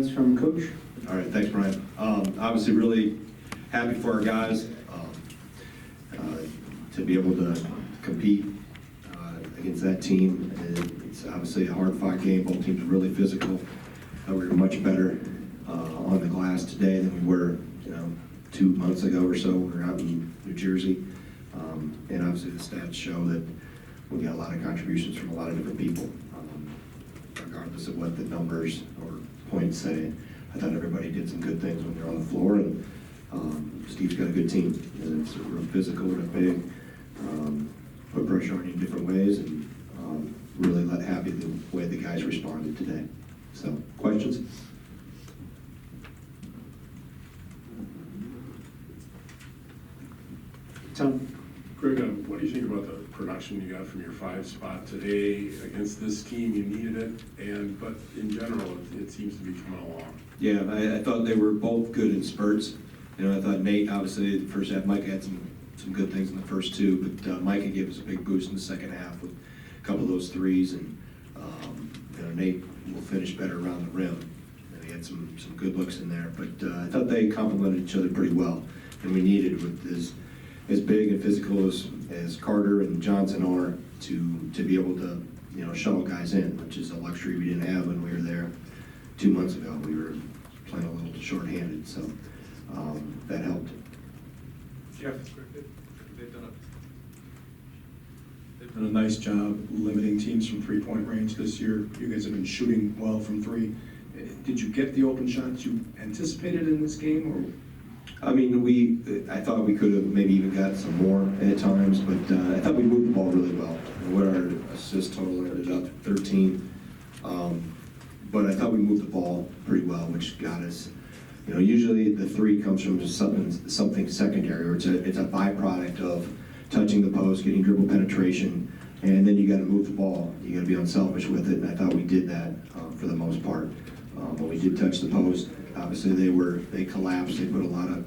comments from Coach. All right, thanks, Brian. Obviously, really happy for our guys to be able to compete against that team. It's obviously a hard-fought game. Both teams are really physical. We were much better on the glass today than we were, 2 months ago or so. We were out in New Jersey, and obviously the stats show that we got a lot of contributions from a lot of different people, regardless of what the numbers or points say. I thought everybody did some good things when they're on the floor, and Steve's got a good team. And it's real physical, real big, put pressure on you in different ways, and really happy the way the guys responded today. So, questions? Tom. Greg, what do you think about the production you got from your 5 spot today against this team? You needed it, but in general, it seems to be coming along. Yeah, I thought they were both good in spurts. I thought Nate, obviously, the first half, Mike had some good things in the first two, but Micah gave us a big boost in the second half with a couple of those threes, and Nate will finish better around the rim. He had some good looks in there, but I thought they complemented each other pretty well, and we needed with as big and physical as Carter and Johnson are to be able to shuttle guys in, which is a luxury we didn't have when we were there 2 months ago. We were playing a little short-handed, so that helped. Jeff, They've done a nice job limiting teams from three-point range this year. You guys have been shooting well from three. Did you get the open shots you anticipated in this game, or? I thought we could have maybe even got some more at times, but I thought we moved the ball really well. What our assist total ended up 13, but I thought we moved the ball pretty well, which got us. Usually the three comes from something secondary, or it's a byproduct of touching the post, getting dribble penetration, and then you got to move the ball. You got to be unselfish with it, and I thought we did that for the most part. When we did touch the post, obviously they collapsed. They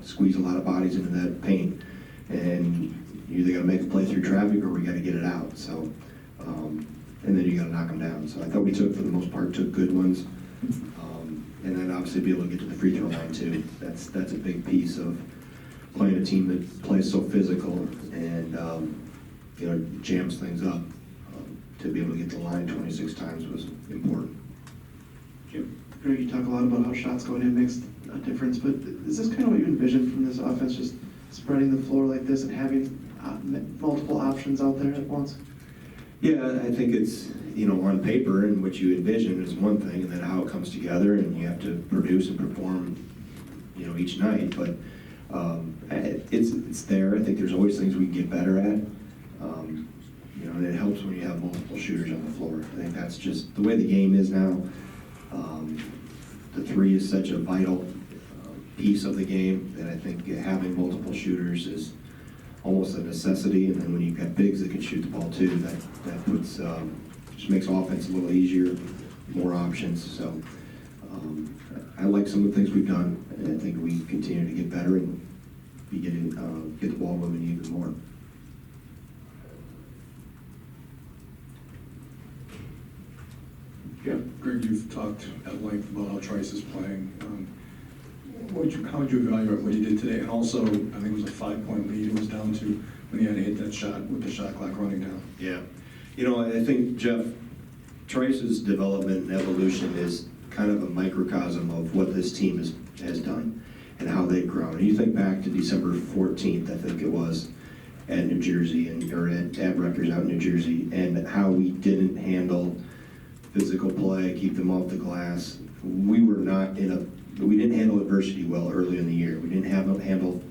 squeezed a lot of bodies into that paint, and you either got to make a play through traffic or we got to get it out. So, and then you got to knock them down. So I thought we for the most part, took good ones. And then obviously be able to get to the free throw line too. That's a big piece of playing a team that plays so physical and jams things up. To be able to get to the line 26 times was important. Greg, you talk a lot about how shots going in makes a difference, but is this kind of what you envisioned from this offense, just spreading the floor like this and having multiple options out there at once? Yeah, I think it's, on paper and what you envision is one thing, and then how it comes together, and you have to produce and perform, each night. But it's there. I think there's always things we can get better at. And it helps when you have multiple shooters on the floor. I think that's just the way the game is now. The three is such a vital piece of the game that I think having multiple shooters is almost a necessity. And then when you've got bigs that can shoot the ball too, that puts just makes offense a little easier, more options. So I like some of the things we've done, and I think we continue to get better and get the ball moving even more. Yeah, Greg, you've talked at length about how Trice is playing. How would you evaluate what he did today? And also, I think it was a 5-point lead. It was down to when he had to hit that shot with the shot clock running down. Yeah. I think, Jeff, Trice's development and evolution is kind of a microcosm of what this team has done and how they've grown. And you think back to December 14th, I think it was, at New Jersey, or at Rutgers out in New Jersey, and how we didn't handle physical play, keep them off the glass. We didn't handle adversity well early in the year. We didn't handle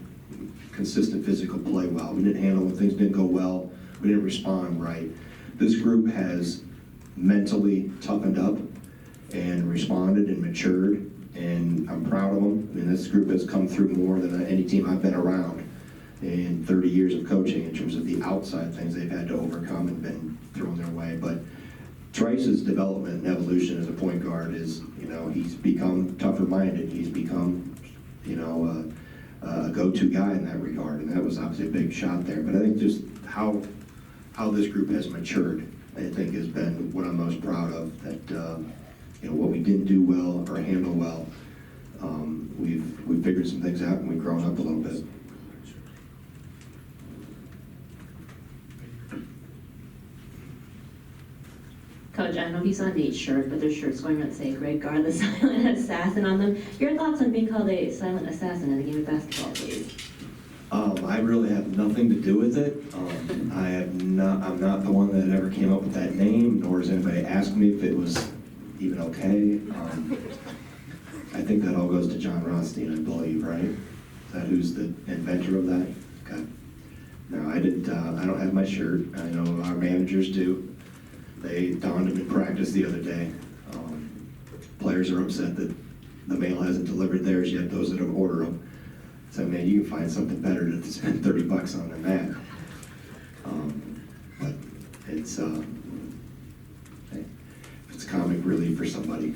consistent physical play well. We didn't handle when things didn't go well. We didn't respond right. This group has mentally toughened up and responded and matured, and I'm proud of them. This group has come through more than any team I've been around in 30 years of coaching in terms of the outside things they've had to overcome and been thrown their way. But Trice's development and evolution as a point guard is, he's become tougher-minded. He's become, a go-to guy in that regard, and that was obviously a big shot there. But I think just how this group has matured, I think, has been what I'm most proud of. That what we didn't do well or handle well. We've figured some things out and we've grown up a little bit. Coach, I don't know if you saw Nate's shirt, but there's shirts going around that say Gard the silent assassin on them. Your thoughts on being called a silent assassin in the game of basketball, please? I really have nothing to do with it. I'm not the one that ever came up with that name, nor has anybody asked me if it was even okay. I think that all goes to John Rothstein, I believe, right? Is that who's the inventor of that? Okay. No, I didn't. I don't have my shirt. I know our managers do. They donned them in practice the other day. Players are upset that the mail hasn't delivered theirs yet, those that have ordered them. So, man, you can find something better to spend $30 on than that. But it's, hey, it's comic relief for somebody.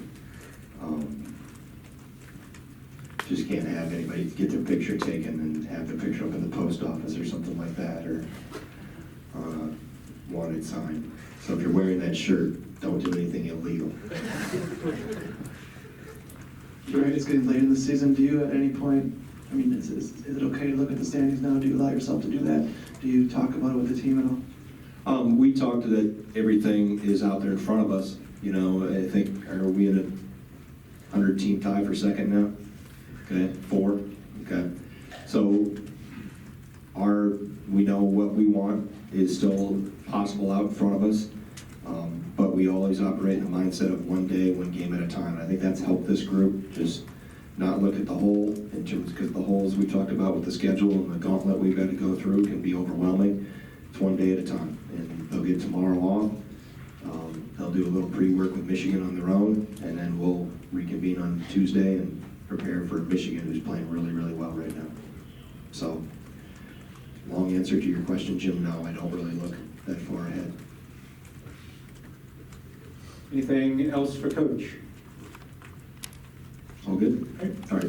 Just can't have anybody get their picture taken and have the picture up in the post office or something like that, or wanted sign. So if you're wearing that shirt, don't do anything illegal. Right, it's getting late in the season. Do you at any point, I mean, is it okay to look at the standings now? Do you allow yourself to do that? Do you talk about it with the team at all? We talked that everything is out there in front of us. I think, are we in a 100-team tie for second now? Okay, 4. Okay. So we know what we want is still possible out in front of us, but we always operate in the mindset of one day, one game at a time. And I think that's helped this group just not look at the whole in terms, because the holes we talked about with the schedule and the gauntlet we've got to go through can be overwhelming. It's one day at a time, and they'll get tomorrow off. They'll do a little pre-work with Michigan on their own, and then we'll reconvene on Tuesday and prepare for Michigan, who's playing really, really well right now. So, long answer to your question, Jim, no, I don't really look that far ahead. Anything else for Coach? All good? All right,